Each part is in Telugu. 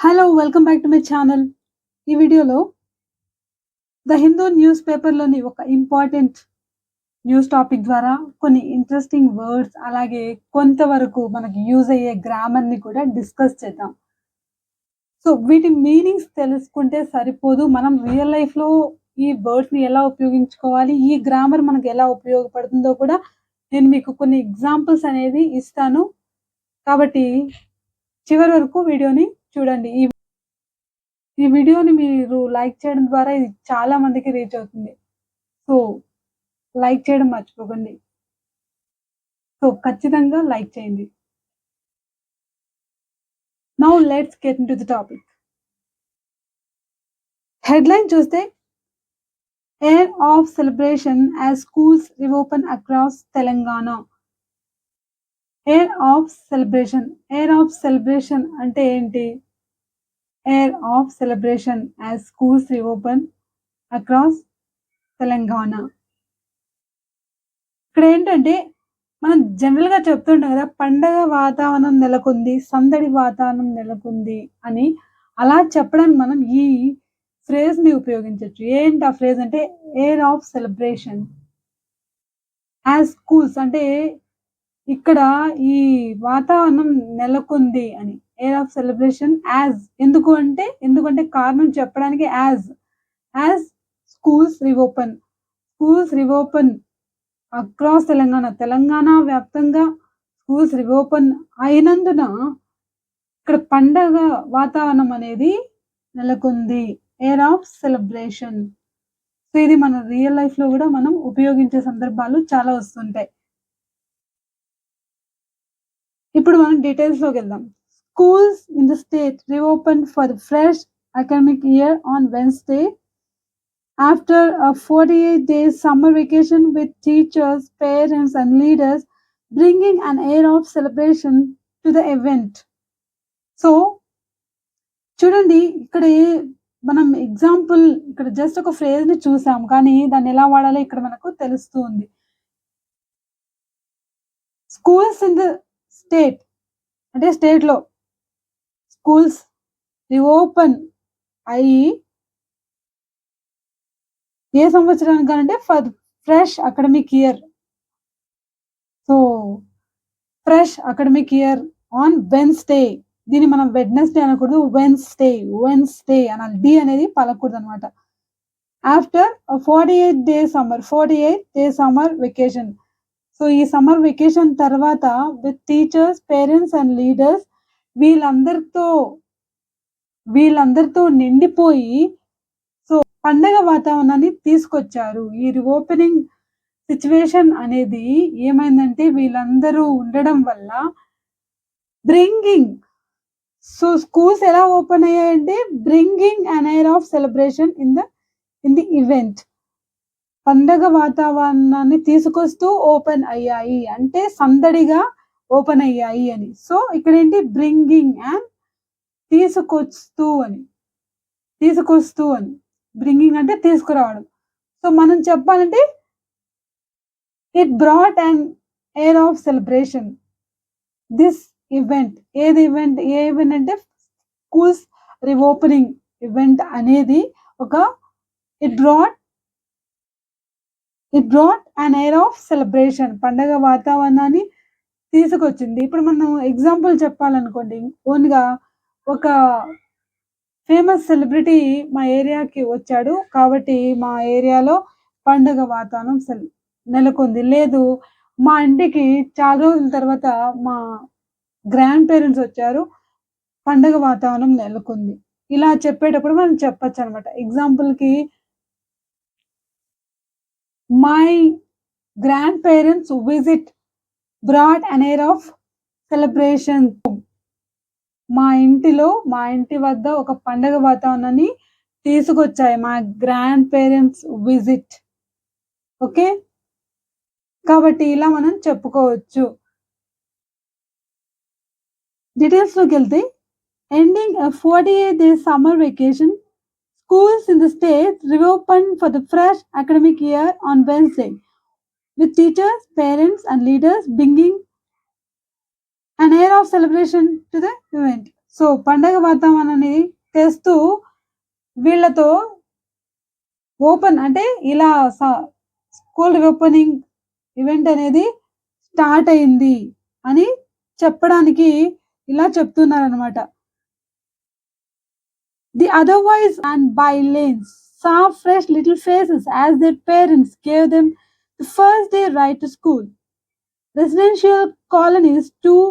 Hello! Welcome back to my channel. ఈ వీడియోలో 'ద హిందూ' న్యూస్ పేపర్‌లోని ఒక ఇంపార్టెంట్ న్యూస్ టాపిక్ ద్వారా కొన్ని ఇంట్రెస్టింగ్ వర్డ్స్, అలాగే కొంతవరకు మనకి యూజ్ అయ్యే గ్రామర్‌ని కూడా డిస్కస్ చేద్దాం. సో, వీటి మీనింగ్స్ తెలుసుకుంటే సరిపోదు. మనం రియల్ లైఫ్‌లో ఈ వర్డ్స్‌ని ఎలా ఉపయోగించుకోవాలి, ఈ గ్రామర్ మనకు ఎలా ఉపయోగపడుతుందో కూడా నేను మీకు కొన్ని ఎగ్జాంపుల్స్ అనేది ఇస్తాను. కాబట్టి చివరి వరకు వీడియోని చూడండి. ఈ వీడియోని మీరు లైక్ చేయడం ద్వారా ఇది చాలా మందికి రీచ్ అవుతుంది. సో, లైక్ చేయడం మర్చిపోకండి. సో, ఖచ్చితంగా లైక్ చేయండి. Now let's get into the topic. Headline చూస్తే air of celebration as schools reopen across Telangana. Air of celebration. Air of celebration అంటే ఏంటి? Air of celebration as schools reopen across Telangana. ఇక్కడేంటంటే మనం జనరల్‌గా చెప్తుంటాం కదా! పండగ వాతావరణం నెలకొంది, సందడి వాతావరణం నెలకొంది అని. అలా చెప్పడానికి మనం ఈ ఫ్రేజ్‌ని ఉపయోగించొచ్చు. ఏంటి ఆ ఫ్రేజ్ అంటే air of celebration. As schools అంటే ఇక్కడ ఈ వాతావరణం నెలకొంది అని. ఎయిర్ ఆఫ్ సెలబ్రేషన్ యాస్ ఎందుకంటే కారణం చెప్పడానికి as schools reopen. Schools reopen across Telangana వ్యాప్తంగా స్కూల్స్ రీఓపెన్ అయినందున ఇక్కడ పండగ వాతావరణం అనేది నెలకొంది. Air of celebration. సో, ఇది మన రియల్ లైఫ్‌లో గూడా మనం ఉపయోగించే సందర్భాలు చాలా వస్తుంటాయి. ఇప్పుడు మనం డీటెయిల్స్‌లోకెళ్దాం. Schools in the state reopened for the fresh academic year on Wednesday after a 48-day summer vacation with teachers, parents and leaders bringing an air of celebration to the event. So, చూడండి ఇక్కడ మనం ఎగ్జాంపుల్ ఇక్కడ జస్ట్ ఒక ఫ్రేజ్‌ని చూసాం. కానీ దాన్ని ఎలా వాడాలో ఇక్కడ మనకు తెలుస్తూ ఉంది. స్కూల్స్ ఇన్ ద స్టేట్ అంటే స్టేట్‌లో స్కూల్స్ రీఓపెన్ అయ్యి ఏ సంవత్సరానికనంటే for fresh academic year. So, fresh academic year on Wednesday. దీన్ని మనం వెడ్నెస్‌డే అనకూడదు. వెన్స్‌డే అనాలి. డి అనేది పలకూడదనమాట. After 48 day summer vacation. So, ఈ సమ్మర్ వెకేషన్ తర్వాత with teachers, parents and leaders వీళ్ళందరితో నిండిపోయి సో, పండగ వాతావరణాన్ని తీసుకొచ్చారు. ఈ రీఓపెనింగ్ సిట్యుయేషన్ అనేది ఏమైందంటే వీళ్ళందరూ ఉండడం వల్ల బ్రింగింగ్ సో, స్కూల్స్ ఎలా ఓపెన్ అయ్యాయంటే bringing an air of celebration in the event. పండగ వాతావరణాన్ని తీసుకొస్తూ ఓపెన్ అయ్యాయి. అంటే సందడిగా ఓపెన్ అయ్యాయి అని. సో, ఇక్కడేంటి బ్రింగింగ్ అండ్ తీసుకొస్తూ అని. బ్రింగింగ్ అంటే తీసుకురావడం. సో, మనం చెప్పాలంటే it brought an air of celebration. This event A event అంటే స్కూల్స్ రీఓపెనింగ్ ఈవెంట్ అనేది ఒక it brought an air of celebration. పండగ వాతావరణాన్ని తీసుకొచ్చింది. ఇప్పుడు మనం ఎగ్జాంపుల్ చెప్పాలనుకోండి, ఓన్‌గా ఒక ఫేమస్ సెలబ్రిటీ మా ఏరియాకి వచ్చాడు. కాబట్టి మా ఏరియాలో పండగ వాతావరణం నెలకొంది. లేదు మా ఇంటికి చాలా రోజుల తర్వాత మా గ్రాండ్ పేరెంట్స్ వచ్చారు. పండగ వాతావరణం నెలకొంది. ఇలా చెప్పేటప్పుడు మనం చెప్పొచ్చనమాట. ఎగ్జాంపుల్‌కి my grand parents visit brought an air of celebration. మా ఇంటి వద్ద ఒక పండగ వాతావరణాన్ని తీసుకొచ్చాయి. మా గ్రాండ్ పేరెంట్స్ విజిట్. ఓకే. కాబట్టి ఇలా మనం చెప్పుకోవచ్చు. డీటెయిల్స్‌లోకెళ్తే ending a 48-day summer vacation, schools in the state reopened for the fresh academic year on Wednesday, with teachers, parents and leaders bringing an air of celebration to the event. So, పండగ వాతావరణాన్ని తెస్తూ వీళ్ళతో ఓపెన్ అంటే ఇలా స్కూల్ రీఓపెనింగ్ ఈవెంట్ అనేది స్టార్ట్ అయింది అని చెప్పడానికి ఇలా చెప్తున్నారనమాట. The otherwise and by lanes saw fresh little faces as their parents gave them the first day ride to school. Residential colonies too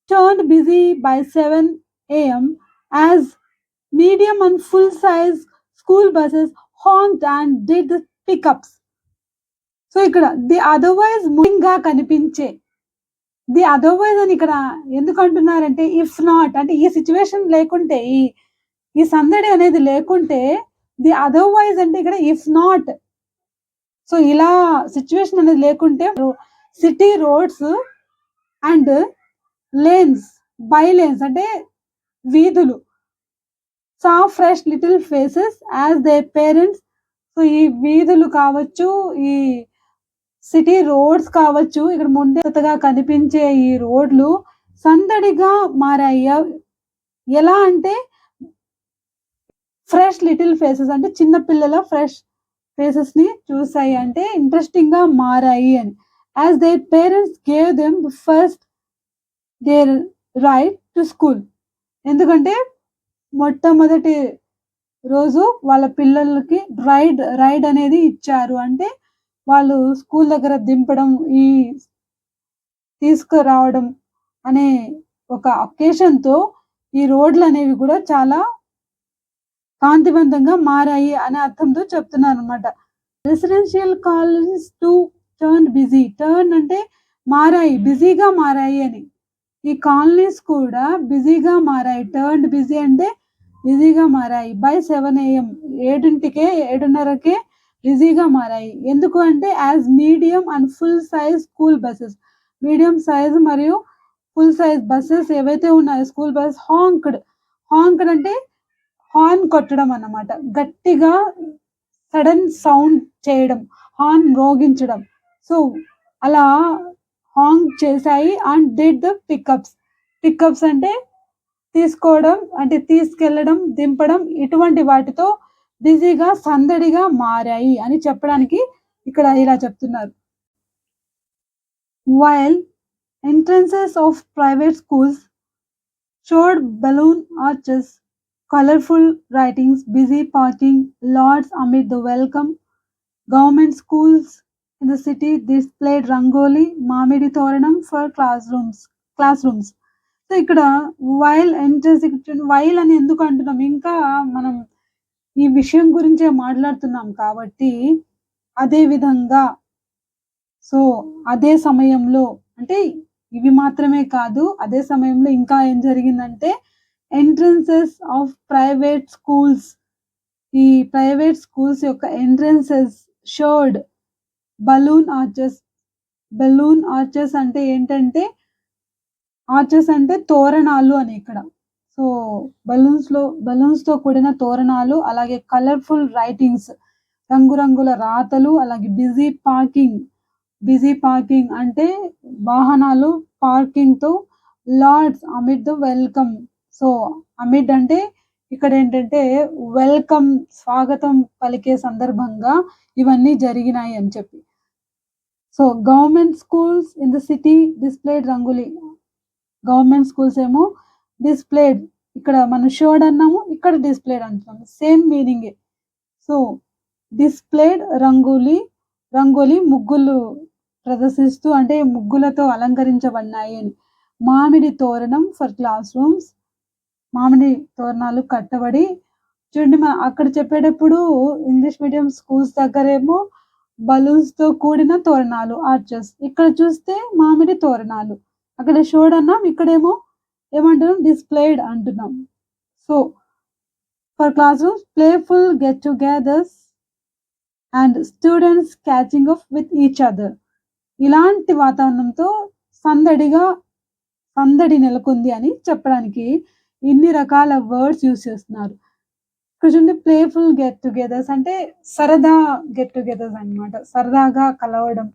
turned busy by 7 a.m. as medium and full size school buses honked and did the pickups. So ఇక్కడ ది అదర్వైజ్ ముఖ్యంగా కనిపించే ది అదర్వైజ్ అని ఇక్కడ ఎందుకు అంటున్నారంటే ఇఫ్ నాట్ అంటే ఈ సిచ్యువేషన్ లేకుంటే ఈ సందడి అనేది లేకుంటే ది అదర్వైజ్ అంటే ఇక్కడ ఇఫ్ నాట్ సో ఇలా సిచ్యువేషన్ అనేది లేకుంటే city roads and lanes by lanes అంటే వీధులు saw fresh little faces as they parents so ఈ వీధులు కావచ్చు ఈ సిటీ రోడ్స్ కావచ్చు ఇక్కడ ముందెగా కనిపించే ఈ రోడ్లు సందడిగా మారాయి. ఎలా అంటే ఫ్రెష్ లిటిల్ ఫేసెస్ అంటే చిన్న పిల్లల ఫ్రెష్ ఫేసెస్ ని చూసాయి అంటే ఇంట్రెస్టింగ్ గా మారాయి అని. As they parents gave them first their ride to school ఎందుకంటే మొట్టమొదటి రోజు వాళ్ళ పిల్లలకి రైడ్ అనేది ఇచ్చారు అంటే వాళ్ళు స్కూల్ దగ్గర దింపడం ఈ తీసుకురావడం అనే ఒక అకేషన్‌తో ఈ రోడ్లు అనేవి కూడా చాలా కాంతివంతంగా మారాయి అనే అర్థంతో చెప్తున్నారనమాట. Residential colonies to turn busy. Turn అంటే మారాయి, బిజీగా మారాయి అని. ఈ కాలనీస్ కూడా బిజీగా మారాయి. టర్న్డ్ బిజీ అంటే బిజీగా మారాయి. బై 7 AM 7కే 7:30కే బిజీగా మారాయి. ఎందుకు అంటే as medium and full size school buses. Medium size మరియు ఫుల్ సైజ్ బసెస్ ఏవైతే ఉన్నాయో స్కూల్ బస్ హాంక్డ్ అంటే హార్న్ కొట్టడం అన్నమాట. గట్టిగా సడన్ సౌండ్ చేయడం, హార్న్ మ్రోగించడం. సో అలా హాంక్ చేశాయి అండ్ డిడ్ ద పికప్స్ అంటే తీసుకోవడం అంటే తీసుకెళ్లడం, దింపడం ఇటువంటి వాటితో బిజీగా సందడిగా మారాయి అని చెప్పడానికి ఇక్కడ ఇలా చెప్తున్నారు. While entrances of private schools showed balloon arches, colorful writings, busy parking lots amid the welcome. Government schools in the city displayed rangoli, మామిడి తోరణం for classrooms. సో ఇక్కడ వైల్ ఎంట్రన్స్ వైల్ అని ఎందుకు అంటున్నాం ఇంకా మనం ఈ విషయం గురించే మాట్లాడుతున్నాం కాబట్టి అదే విధంగా సో అదే సమయంలో అంటే ఇవి మాత్రమే కాదు అదే సమయంలో ఇంకా ఏం జరిగిందంటే ఎంట్రన్సెస్ ఆఫ్ ప్రైవేట్ స్కూల్స్ ఈ ప్రైవేట్ స్కూల్స్ యొక్క ఎంట్రన్సెస్ షోడ్ బలూన్ ఆర్చెస్ అంటే ఏంటంటే ఆర్చెస్ అంటే తోరణాలు అని ఇక్కడ సో బలూన్స్ తో కూడిన తోరణాలు అలాగే కలర్ఫుల్ రైటింగ్స్ రంగురంగుల రాతలు అలాగే బిజీ పార్కింగ్ అంటే వాహనాలు పార్కింగ్ తో lords amid the welcome so amid అంటే ఇక్కడ ఏంటంటే వెల్కమ్ స్వాగతం పలికే సందర్భంగా ఇవన్నీ జరిగినాయి అని చెప్పి so government schools in the city displayed rangoli government schools ఏమో డిస్ప్లేడ్ ఇక్కడ మనం షోడ్ అన్నాము ఇక్కడ డిస్ప్లేడ్ అంటున్నాము సేమ్ మీనింగే సో డిస్ప్లేడ్ రంగోలి ముగ్గులు ప్రదర్శిస్తూ అంటే ముగ్గులతో అలంకరించబడినాయి అని మామిడి తోరణం ఫర్ క్లాస్ రూమ్స్ మామిడి తోరణాలు కట్టబడి చూడండి అక్కడ చెప్పేటప్పుడు ఇంగ్లీష్ మీడియం స్కూల్స్ దగ్గరేమో బలూన్స్ తో కూడిన తోరణాలు ఆర్చెస్ ఇక్కడ చూస్తే మామిడి తోరణాలు అక్కడ షోడ్ అన్నాం ఇక్కడేమో ఏమంటున్నాం డిస్ప్లేడ్ అంటున్నాం so for class rooms playful get togethers and students catching up with each other ఇలాంటి వాతావరణంతో సందడి నెలకొంది అని చెప్పడానికి ఇన్ని రకాల వర్డ్స్ యూజ్ చేస్తున్నారు ఇక్కడ చూడండి ప్లేఫుల్ గెట్ టుగెదర్స్ అంటే సరదా గెట్ టుగెదర్స్ అన్నమాట సరదాగా కలవడం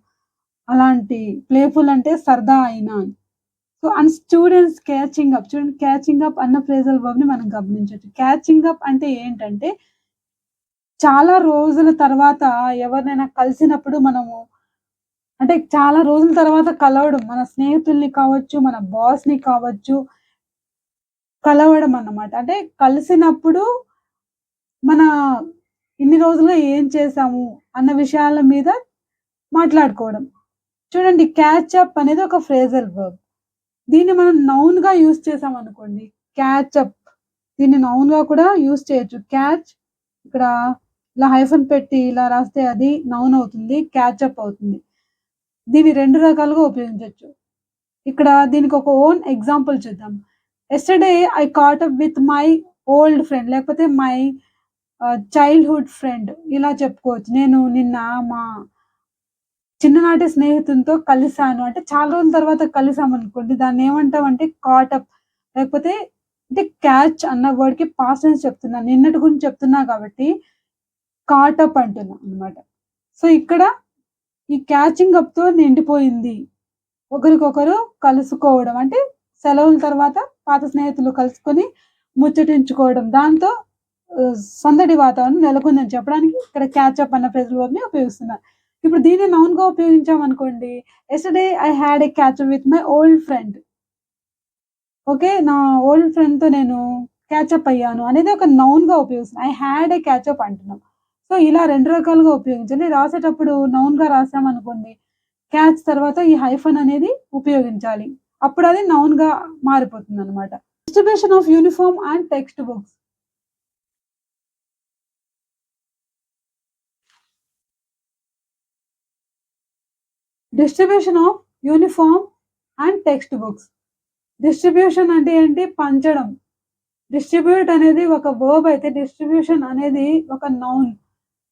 అలాంటి ప్లేఫుల్ అంటే సరదా అయినా so, and students catching up. చూడండి, క్యాచింగ్ అప్ అన్న ఫ్రేజల్ వర్బ్‌ని మనం గమనించొచ్చు. క్యాచింగ్ అప్ అంటే ఏంటంటే, చాలా రోజుల తర్వాత ఎవరినైనా కలిసినప్పుడు మనము అంటే చాలా రోజుల తర్వాత కలవడం. మన స్నేహితుల్ని కావచ్చు, మన బాస్‌ని కావచ్చు, కలవడం అన్నమాట. అంటే కలిసినప్పుడు మన ఇన్ని రోజులుగా ఏం చేశాము అన్న విషయాల మీద మాట్లాడుకోవడం. చూడండి, క్యాచ్ అప్ అనేది ఒక ఫ్రేజల్ వర్బ్. దీన్ని మనం నౌన్‌గా యూజ్ చేసామనుకోండి. Catch up. దీన్ని నౌన్‌గా కూడా యూజ్ చేయొచ్చు. క్యాచ్ ఇక్కడ ఇలా హైఫన్ పెట్టి ఇలా రాస్తే అది నౌన్ అవుతుంది. క్యాచ్ అప్ అవుతుంది. దీన్ని 2 రకాలుగా ఉపయోగించొచ్చు. ఇక్కడ దీనికి ఒక ఓన్ ఎగ్జాంపుల్ చూద్దాం. Yesterday I caught up with my old friend లేకపోతే మై చైల్డ్‌హుడ్ ఫ్రెండ్ ఇలా చెప్పుకోవచ్చు. నేను నిన్న మా చిన్ననాటి స్నేహితునితో కలిసాను. అంటే చాలా రోజుల తర్వాత కలిసామనుకోండి. దాన్నేమంటామంటే కాట్ అప్ లేకపోతే అంటే క్యాచ్ అన్న వర్డ్‌కి పాస్ట్ టెన్స్ చెప్తున్నా. నిన్నటి గురించి చెప్తున్నా కాబట్టి కాట్ అప్ అంటున్నా అన్నమాట. సో, ఇక్కడ ఈ క్యాచింగ్ అప్‌తో నిండిపోయింది. ఒకరికొకరు కలుసుకోవడం. అంటే సెలవుల తర్వాత పాత స్నేహితులు కలుసుకొని ముచ్చటించుకోవడం. దాంతో సందడి వాతావరణం నెలకొందని చెప్పడానికి ఇక్కడ క్యాచ్ అప్ అన్న ఫ్రేజల్ వర్బ్‌ని ఉపయోగిస్తున్నారు. ఇప్పుడు దీన్ని నౌన్‌గా ఉపయోగించామనుకోండి. Yesterday I had a catch up with my old friend. Okay. నా ఓల్డ్ ఫ్రెండ్‌తో నేను క్యాచ్ అప్ అయ్యాను అనేది ఒక నౌన్‌గా ఉపయోగిస్తున్నాం. I had a catch up అంటున్నాం. సో, ఇలా 2 రకాలుగా ఉపయోగించండి. రాసేటప్పుడు నౌన్‌గా రాసామనుకోండి. క్యాచ్ తర్వాత ఈ హైఫన్ అనేది ఉపయోగించాలి. అప్పుడది నౌన్‌గా మారిపోతుందనమాట. Distribution of uniform and text books. Distribution of uniform and text books. Distribution అంటే ఏంటి? పంచడం. డిస్ట్రిబ్యూట్ అనేది ఒక వర్బ్ అయితే డిస్ట్రిబ్యూషన్ అనేది ఒక noun.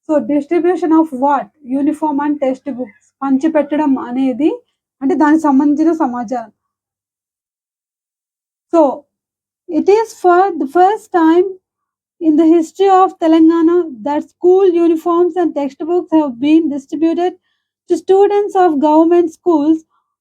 So, distribution of what? Uniform and text books. పంచిపెట్టడం అనేది అంటే దానికి సంబంధించిన సమాచారం. So, it is for the first time in the history of Telangana that school uniforms and textbooks have been distributed to students of government schools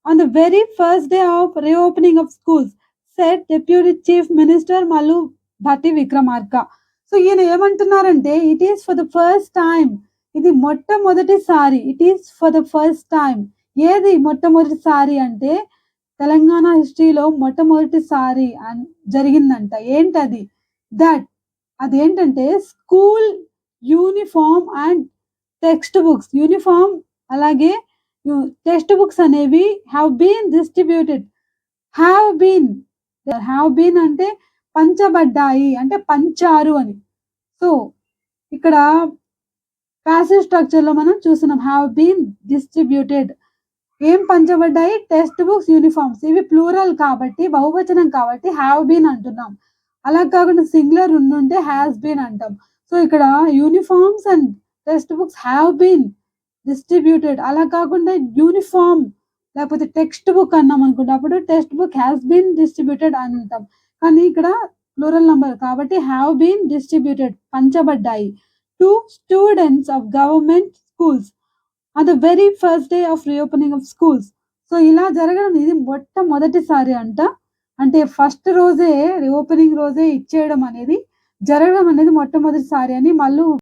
on the very first day of reopening of schools, said Deputy Chief Minister Malu Bhatti Vikramarka. So, ఈయన ఏమంటున్నారంటే it is for the first time. ఇది మొట్టమొదటిసారి. It is for the first time. ఏది మొట్టమొదటిసారి అంటే తెలంగాణ హిస్టరీలో మొట్టమొదటిసారి జరిగిందంట. ఏంటది? దట్ అదేంటంటే school uniform and text books. Uniform అలాగే టెక్స్ట్ బుక్స్ అనేవి have been distributed. Have been. Have been అంటే పంచబడ్డాయి. అంటే పంచారు అని. సో, ఇక్కడ ప్యాసివ్ స్ట్రక్చర్‌లో మనం చూస్తున్నాం. Have been distributed. ఏం పంచబడ్డాయి? Text books, uniforms. ఇవి ప్లూరల్ కాబట్టి బహువచనం కాబట్టి హావ్ బీన్ అంటున్నాం. అలా కాకుండా సింగులర్ ఉండుంటే హాస్ బీన్ అంటాం. సో, ఇక్కడ uniforms and text books have been distributed. అలా కాకుండా యూనిఫార్మ్ లేకపోతే టెక్స్ట్ బుక్ అన్నామనుకోండి. అప్పుడు text book has been distributed అని అంటాం. కానీ ఇక్కడ ప్లూరల్ నంబర్ కాబట్టి హావ్ బీన్ డిస్ట్రిబ్యూటెడ్ పంచబడ్డాయి to students of government schools on the very first day of reopening of schools. So, ఇలా జరగడం ఇది మొట్టమొదటిసారి అంట. అంటే ఫస్ట్ రోజే రీఓపెనింగ్ రోజే ఇచ్చేయడం అనేది జరగడం అనేది మొట్టమొదటిసారి అని మల్లు